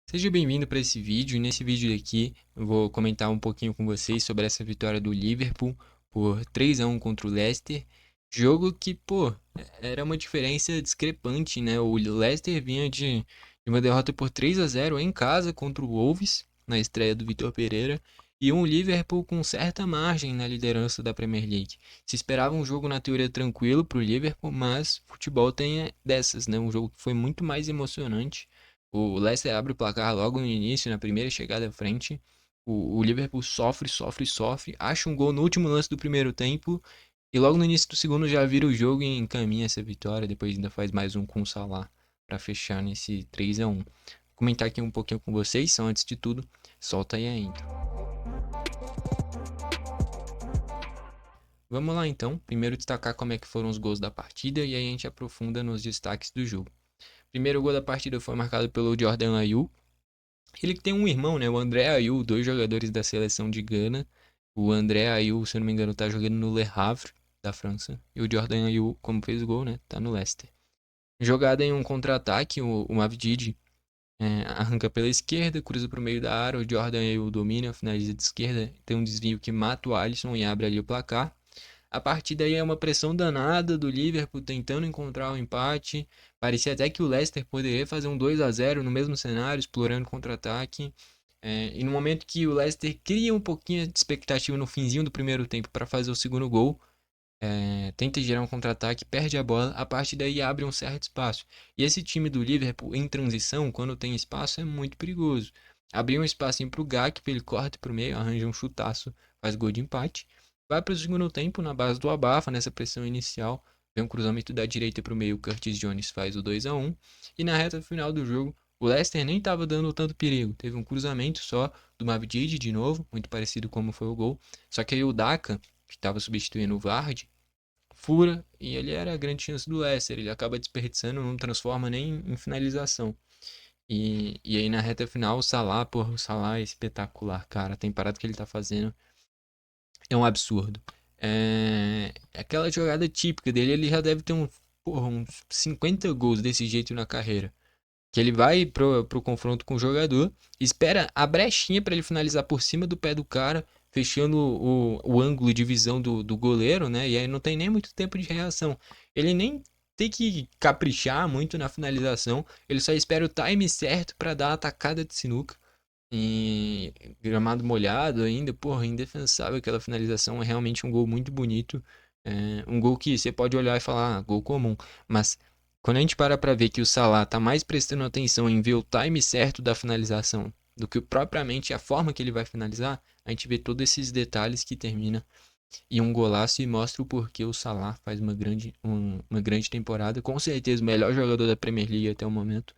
Seja bem-vindo para esse vídeo. E nesse vídeo aqui eu vou comentar um pouquinho com vocês sobre essa vitória do Liverpool por 3-1 contra o Leicester. Jogo que, pô, era uma diferença discrepante, né? O Leicester vinha de uma derrota por 3-0 em casa contra o Wolves, na estreia do Vitor Pereira, e um Liverpool com certa margem na liderança da Premier League. Se esperava um jogo na teoria tranquilo para o Liverpool, mas futebol tem dessas, né? Um jogo que foi muito mais emocionante. O Leicester abre o placar logo no início, na primeira chegada à frente. O Liverpool sofre, sofre, sofre. Acha um gol no último lance do primeiro tempo. E logo no início do segundo já vira o jogo e encaminha essa vitória. Depois ainda faz mais um com o Salah para fechar nesse 3-1. Vou comentar aqui um pouquinho com vocês. Só antes de tudo, solta aí a intro. Vamos lá então. Primeiro destacar como é que foram os gols da partida e aí a gente aprofunda nos destaques do jogo. Primeiro gol da partida foi marcado pelo Jordan Ayew. Ele tem um irmão, né? O André Ayew, dois jogadores da seleção de Gana. O André Ayew, se eu não me engano, tá jogando no Le Havre, da França. E o Jordan Ayew, como fez o gol, né? Tá no Leicester. Jogada em um contra-ataque, o Mavdij arranca pela esquerda, cruza para o meio da área. O Jordan Ayew domina, finaliza de esquerda. Tem um desvio que mata o Alisson e abre ali o placar. A partir daí é uma pressão danada do Liverpool tentando encontrar o empate. Parecia até que o Leicester poderia fazer um 2-0 no mesmo cenário, explorando contra-ataque. E no momento que o Leicester cria um pouquinho de expectativa no finzinho do primeiro tempo para fazer o segundo gol, tenta gerar um contra-ataque, perde a bola, a partir daí abre um certo espaço. E esse time do Liverpool em transição, quando tem espaço, é muito perigoso. Abriu um espacinho para o Gakpo, ele corta para o meio, arranja um chutaço, faz gol de empate. Vai para o segundo tempo na base do abafa, nessa pressão inicial. Vem um cruzamento da direita para o meio, Curtis Jones faz o 2-1. E na reta final do jogo, o Leicester nem estava dando tanto perigo. Teve um cruzamento só do Mavdij de novo, muito parecido como foi o gol. Só que aí o Daka, que estava substituindo o Vardy, fura e ele era a grande chance do Leicester. Ele acaba desperdiçando, não transforma nem em finalização. E aí na reta final, o Salah, porra, o Salah é espetacular, cara. A temporada que ele tá fazendo é um absurdo. Aquela jogada típica dele, ele já deve ter porra, uns 50 gols desse jeito na carreira. Que ele vai pro confronto com o jogador, espera a brechinha para ele finalizar por cima do pé do cara, fechando o ângulo de visão do goleiro, né? E aí não tem nem muito tempo de reação. Ele nem tem que caprichar muito na finalização, ele só espera o time certo para dar a atacada de sinuca. E gramado molhado ainda, porra, indefensável aquela finalização. É realmente um gol muito bonito. Um gol que você pode olhar e falar, ah, gol comum. Mas quando a gente para pra ver que o Salah tá mais prestando atenção em ver o time certo da finalização do que propriamente a forma que ele vai finalizar, a gente vê todos esses detalhes que termina em um golaço e mostra o porquê o Salah faz uma grande temporada. Com certeza o melhor jogador da Premier League até o momento.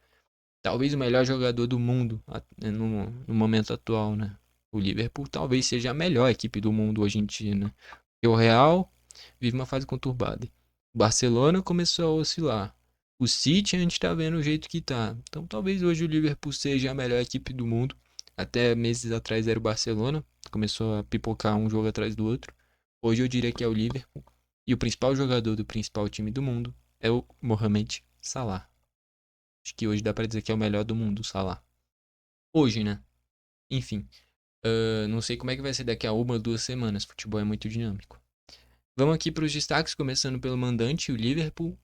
Talvez o melhor jogador do mundo no momento atual, né? O Liverpool talvez seja a melhor equipe do mundo hoje em dia, né? E o Real vive uma fase conturbada. O Barcelona começou a oscilar. O City a gente tá vendo o jeito que tá. Então talvez hoje o Liverpool seja a melhor equipe do mundo. Até meses atrás era o Barcelona. Começou a pipocar um jogo atrás do outro. Hoje eu diria que é o Liverpool. E o principal jogador do principal time do mundo é o Mohamed Salah. Acho que hoje dá pra dizer que é o melhor do mundo, o Salah. Hoje, né? Enfim, não sei como é que vai ser daqui a uma ou 2 semanas. Futebol é muito dinâmico. Vamos aqui para os destaques, começando pelo mandante, o Liverpool.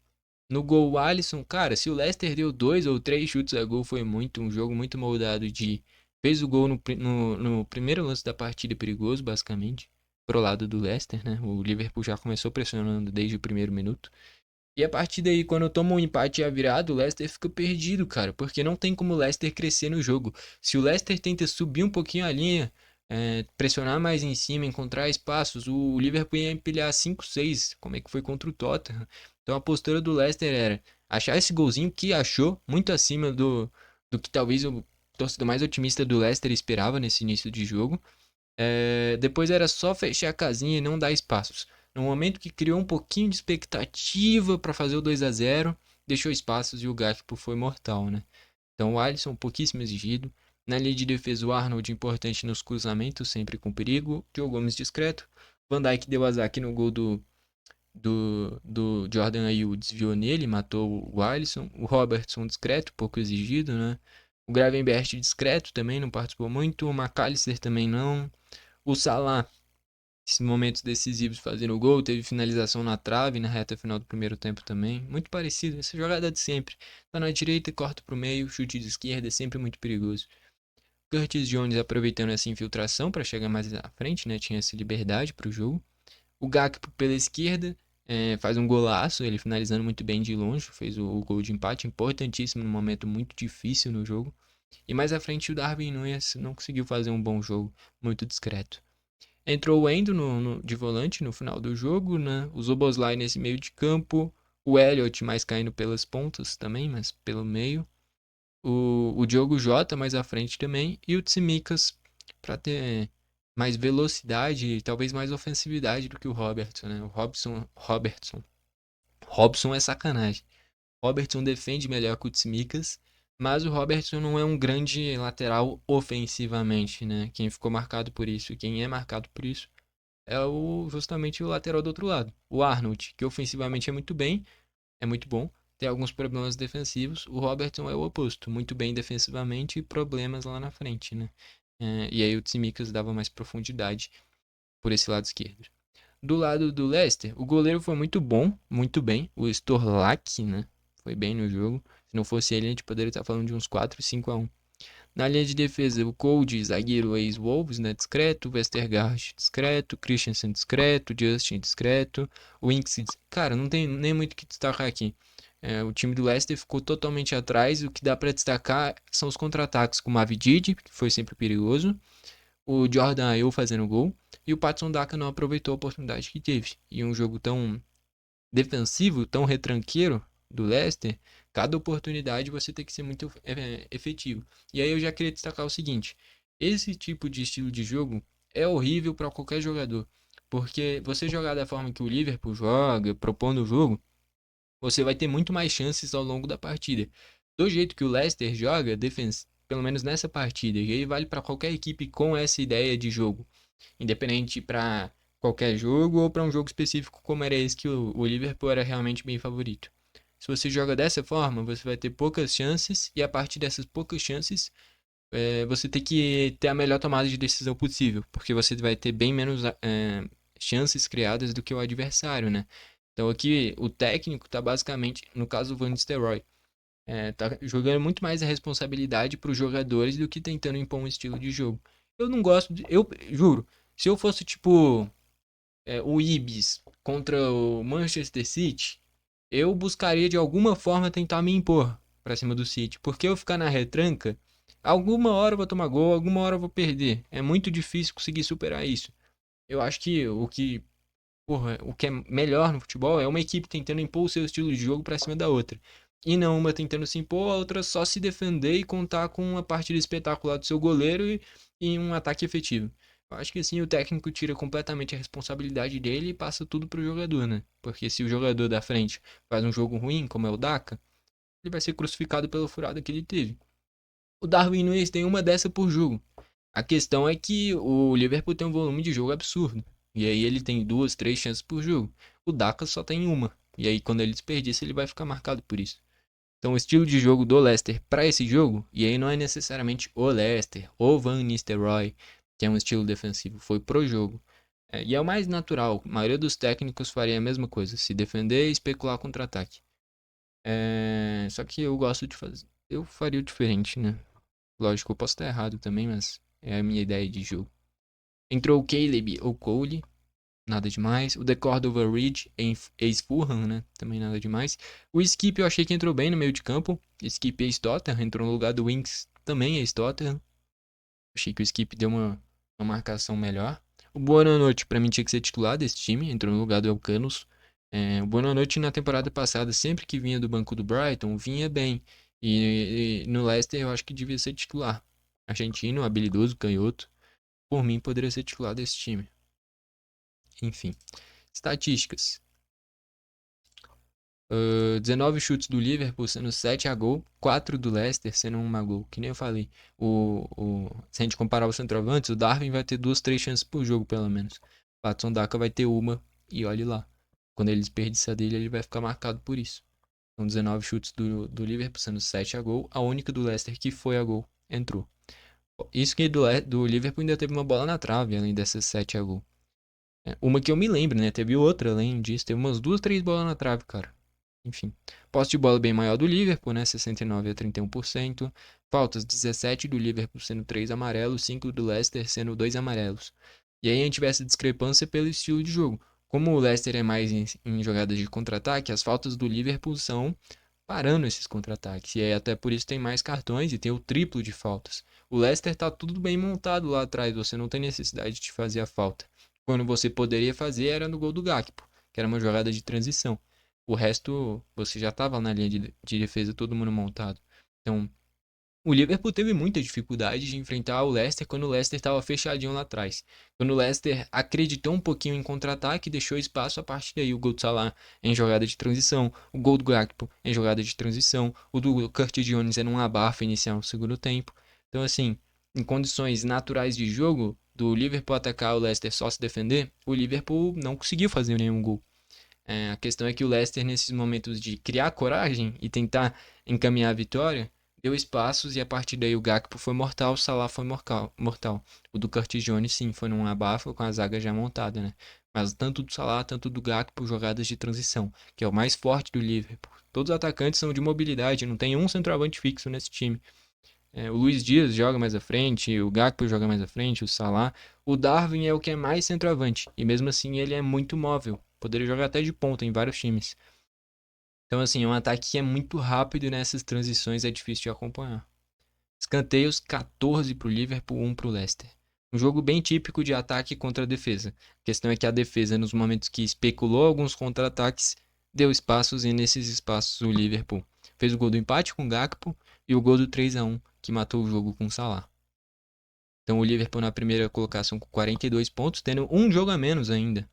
No gol, o Alisson. Cara, se o Leicester deu 2 ou 3 chutes a gol, foi um jogo muito moldado de... Fez o gol no primeiro lance da partida, perigoso, basicamente. Pro lado do Leicester, né? O Liverpool já começou pressionando desde o primeiro minuto. E a partir daí, quando toma um empate e a virada, o Leicester fica perdido, cara. Porque não tem como o Leicester crescer no jogo. Se o Leicester tenta subir um pouquinho a linha, pressionar mais em cima, encontrar espaços, o Liverpool ia empilhar 5-6, como é que foi contra o Tottenham. Então a postura do Leicester era achar esse golzinho que achou, muito acima do que talvez o torcedor mais otimista do Leicester esperava nesse início de jogo. Depois era só fechar a casinha e não dar espaços. No momento que criou um pouquinho de expectativa para fazer o 2-0, deixou espaços e o Gakpo foi mortal, né? Então o Alisson pouquíssimo exigido. Na linha de defesa o Arnold importante nos cruzamentos, sempre com perigo. Joe Gomes discreto. Van Dijk deu azar aqui no gol do Jordan Ayew, desviou nele, matou o Alisson. O Robertson discreto, pouco exigido, né? O Gravenberch discreto também, não participou muito. O McAllister também não. O Salah, esses momentos decisivos fazendo o gol, teve finalização na trave na reta final do primeiro tempo também. Muito parecido, essa jogada de sempre. Tá na direita, corta pro meio, chute de esquerda, é sempre muito perigoso. Curtis Jones aproveitando essa infiltração para chegar mais à frente, né? Tinha essa liberdade para o jogo. O Gakpo pela esquerda faz um golaço, ele finalizando muito bem de longe, fez o gol de empate, importantíssimo num momento muito difícil no jogo. E mais à frente o Darwin Núñez não conseguiu fazer um bom jogo, muito discreto. Entrou o Endo de volante no final do jogo, né? O Szoboszlai nesse meio de campo, o Elliott mais caindo pelas pontas também, mas pelo meio. O Diogo Jota mais à frente também. E o Tsimikas para ter mais velocidade e talvez mais ofensividade do que o Robertson, né? O Robson é sacanagem. Robertson defende melhor que o Tsimikas, mas o Robertson não é um grande lateral ofensivamente, né? Quem ficou marcado por isso, quem é marcado por isso é justamente o lateral do outro lado, o Arnold, que ofensivamente é muito bem, é muito bom, tem alguns problemas defensivos. O Robertson é o oposto, muito bem defensivamente e problemas lá na frente, né? E aí o Tsimikas dava mais profundidade por esse lado esquerdo. Do lado do Leicester, o goleiro foi muito bom, muito bem. O Storlak, né? Foi bem no jogo. Se não fosse ele, a gente poderia estar falando de uns 4-5-1. Na linha de defesa, o Cold, zagueiro ex-Wolves, né? Discreto. Westergaard, discreto. Christensen, discreto. Justin, discreto. O Winks, cara, não tem nem muito o que destacar aqui. O time do Leicester ficou totalmente atrás. O que dá para destacar são os contra-ataques com o Mavididi, que foi sempre perigoso. O Jordan Ayew fazendo gol. E o Patson Daka não aproveitou a oportunidade que teve. E um jogo tão defensivo, tão retranqueiro do Leicester, cada oportunidade você tem que ser muito efetivo. E aí eu já queria destacar o seguinte: esse tipo de estilo de jogo é horrível para qualquer jogador, porque você jogar da forma que o Liverpool joga, propondo o jogo, você vai ter muito mais chances ao longo da partida. Do jeito que o Leicester joga, pelo menos nessa partida, e aí vale para qualquer equipe com essa ideia de jogo, independente para qualquer jogo ou para um jogo específico como era esse que o Liverpool era realmente bem favorito. Se você joga dessa forma, você vai ter poucas chances e a partir dessas poucas chances, você tem que ter a melhor tomada de decisão possível, porque você vai ter bem menos chances criadas do que o adversário, né? Então aqui o técnico está basicamente, no caso do Van Nistelrooy, tá jogando muito mais a responsabilidade para os jogadores do que tentando impor um estilo de jogo. Eu não gosto eu juro, se eu fosse tipo o Ibis contra o Manchester City, eu buscaria de alguma forma tentar me impor para cima do City, porque eu ficar na retranca, alguma hora eu vou tomar gol, alguma hora eu vou perder. É muito difícil conseguir superar isso. Eu acho que o que é melhor no futebol é uma equipe tentando impor o seu estilo de jogo para cima da outra. E não uma tentando se impor, a outra só se defender e contar com uma partida espetacular do seu goleiro e um ataque efetivo. Eu acho que assim o técnico tira completamente a responsabilidade dele e passa tudo pro jogador, né? Porque se o jogador da frente faz um jogo ruim, como é o Daka, ele vai ser crucificado pela furada que ele teve. O Darwin Núñez tem uma dessa por jogo. A questão é que o Liverpool tem um volume de jogo absurdo. E aí ele tem duas, três chances por jogo. O Daka só tem uma. E aí quando ele desperdiça, ele vai ficar marcado por isso. Então o estilo de jogo do Leicester para esse jogo, e aí não é necessariamente o Leicester ou Van Nistelrooy, que é um estilo defensivo, foi pro jogo. E é o mais natural. A maioria dos técnicos faria a mesma coisa, se defender e especular contra-ataque. Só que eu gosto de fazer. Eu faria o diferente, né? Lógico, eu posso estar errado também, mas é a minha ideia de jogo. Entrou o Caleb ou Cole, nada demais. O The Cordova Reed, ex-Fulham, né? Também nada demais. O Skip eu achei que entrou bem no meio de campo. Skip ex-Tottenham, entrou no lugar do Winks, também ex-Tottenham. Achei que o Skip deu uma marcação melhor. O Buonanotte, pra mim, tinha que ser titular desse time, entrou no lugar do Elcanos. O Buonanotte na temporada passada, sempre que vinha do banco do Brighton, vinha bem. E no Leicester eu acho que devia ser titular. Argentino, habilidoso, canhoto. Por mim, poderia ser titular desse time. Enfim. Estatísticas. 19 chutes do Liverpool, sendo 7 a gol. 4 do Leicester, sendo 1 a gol. Que nem eu falei. Se a gente comparar os centroavantes, o Darwin vai ter 2, 3 chances por jogo, pelo menos. O Patson Daka vai ter uma. E olhe lá. Quando ele desperdiçar dele, ele vai ficar marcado por isso. São 19 chutes do Liverpool, sendo 7 a gol. A única do Leicester que foi a gol entrou. Isso que do Liverpool ainda teve uma bola na trave, além dessas 7 a gol. Uma que eu me lembro, né? Teve outra, além disso. Teve umas 2, 3 bolas na trave, cara. Enfim. Posse de bola bem maior do Liverpool, né? 69 a 31%. Faltas 17 do Liverpool, sendo 3 amarelos. 5 do Leicester, sendo 2 amarelos. E aí a gente vê essa discrepância pelo estilo de jogo. Como o Leicester é mais em jogadas de contra-ataque, as faltas do Liverpool são parando esses contra-ataques. E aí até por isso tem mais cartões e tem o triplo de faltas. O Leicester tá tudo bem montado lá atrás, você não tem necessidade de fazer a falta. Quando você poderia fazer era no gol do Gakpo, que era uma jogada de transição. O resto, você já estava na linha de defesa, todo mundo montado. Então, o Liverpool teve muita dificuldade de enfrentar o Leicester quando o Leicester estava fechadinho lá atrás. Quando o Leicester acreditou um pouquinho em contra-ataque, deixou espaço, a partir daí o gol do Salah em jogada de transição, o gol do Gakpo em jogada de transição, o do Curtis Jones era um abafa inicial no segundo tempo. Então, assim, em condições naturais de jogo, do Liverpool atacar o Leicester só se defender, o Liverpool não conseguiu fazer nenhum gol. A questão é que o Leicester, nesses momentos de criar coragem e tentar encaminhar a vitória, deu espaços e a partir daí o Gakpo foi mortal, o Salah foi mortal. O do Curtis Jones, sim, foi num abafa com a zaga já montada, né? Mas tanto do Salah, tanto do Gakpo, jogadas de transição, que é o mais forte do Liverpool. Todos os atacantes são de mobilidade, não tem um centroavante fixo nesse time. O Luiz Dias joga mais à frente, o Gakpo joga mais à frente, o Salah. O Darwin é o que é mais centroavante, e mesmo assim ele é muito móvel. Poderia jogar até de ponta em vários times. Então, assim, é um ataque que é muito rápido e nessas transições é difícil de acompanhar. Escanteios 14 para o Liverpool, 1 para o Leicester. Um jogo bem típico de ataque contra a defesa. A questão é que a defesa, nos momentos que especulou alguns contra-ataques, deu espaços e nesses espaços o Liverpool fez o gol do empate com o Gakpo e o gol do 3 a 1 que matou o jogo com o Salah. Então o Liverpool na primeira colocação com 42 pontos, tendo um jogo a menos ainda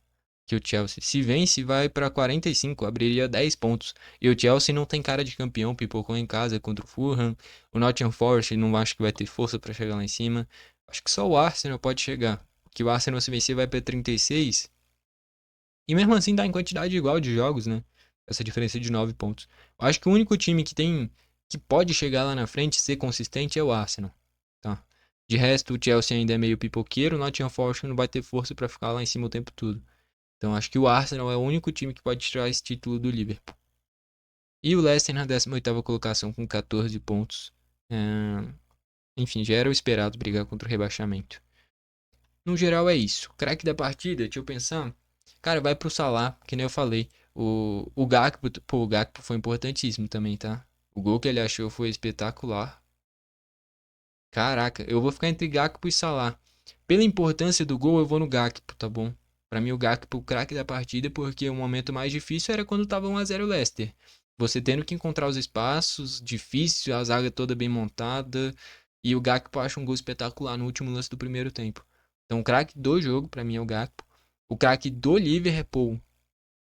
que o Chelsea. Se vence, vai para 45, abriria 10 pontos. E o Chelsea não tem cara de campeão, pipocou em casa contra o Fulham. O Nottingham Forest não acho que vai ter força para chegar lá em cima. Acho que só o Arsenal pode chegar. Que o Arsenal se vencer vai para 36. E mesmo assim dá em quantidade igual de jogos, né? Essa diferença de 9 pontos. Eu acho que o único time que pode chegar lá na frente e ser consistente é o Arsenal, tá? De resto, o Chelsea ainda é meio pipoqueiro, o Nottingham Forest não vai ter força para ficar lá em cima o tempo todo. Então acho que o Arsenal é o único time que pode tirar esse título do Liverpool. E o Leicester na 18ª colocação com 14 pontos. Enfim, já era o esperado brigar contra o rebaixamento. No geral é isso. Craque da partida, deixa eu pensar. Cara, vai pro Salah, que nem eu falei. O Gakpo, pô, o Gakpo foi importantíssimo também, tá? O gol que ele achou foi espetacular. Caraca, eu vou ficar entre Gakpo e Salah. Pela importância do gol, eu vou no Gakpo, tá bom? Pra mim, o Gakpo, o craque da partida, porque o momento mais difícil era quando tava 1 a 0 o Leicester. Você tendo que encontrar os espaços, difícil, a zaga toda bem montada. E o Gakpo acha um gol espetacular no último lance do primeiro tempo. Então, o craque do jogo, pra mim, é o Gakpo. O craque do Liverpool,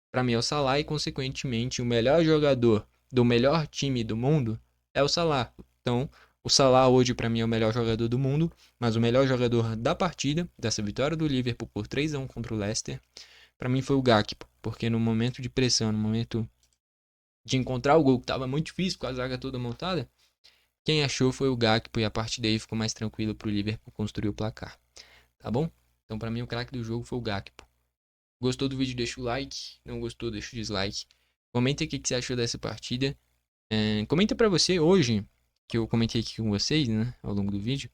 pra mim, é o Salah. E, consequentemente, o melhor jogador do melhor time do mundo é o Salah. Então, o Salah hoje, pra mim, é o melhor jogador do mundo. Mas o melhor jogador da partida, dessa vitória do Liverpool por 3 a 1 contra o Leicester, pra mim foi o Gakpo. Porque no momento de pressão, no momento de encontrar o gol, que tava muito difícil com a zaga toda montada, quem achou foi o Gakpo. E a partir daí ficou mais tranquilo pro Liverpool construir o placar. Tá bom? Então, pra mim, o craque do jogo foi o Gakpo. Gostou do vídeo, deixa o like. Não gostou, deixa o dislike. Comenta o que você achou dessa partida. Comenta pra você hoje, que eu comentei aqui com vocês, né, ao longo do vídeo,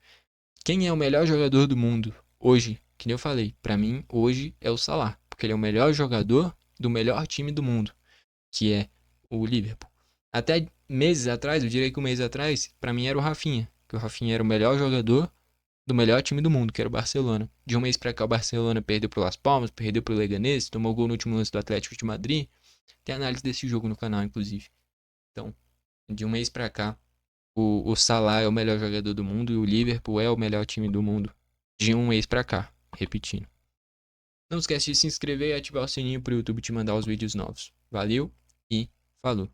quem é o melhor jogador do mundo hoje? Que nem eu falei, pra mim, hoje é o Salah, porque ele é o melhor jogador do melhor time do mundo, que é o Liverpool. Até meses atrás, eu diria que um mês atrás, pra mim era o Rafinha, que o Rafinha era o melhor jogador do melhor time do mundo, que era o Barcelona. De um mês pra cá, o Barcelona perdeu pro Las Palmas, perdeu pro Leganés, tomou gol no último lance do Atlético de Madrid. Tem análise desse jogo no canal, inclusive. Então, de um mês pra cá, o Salah é o melhor jogador do mundo e o Liverpool é o melhor time do mundo. De um mês pra cá, repetindo. Não esquece de se inscrever e ativar o sininho pro YouTube te mandar os vídeos novos. Valeu e falou!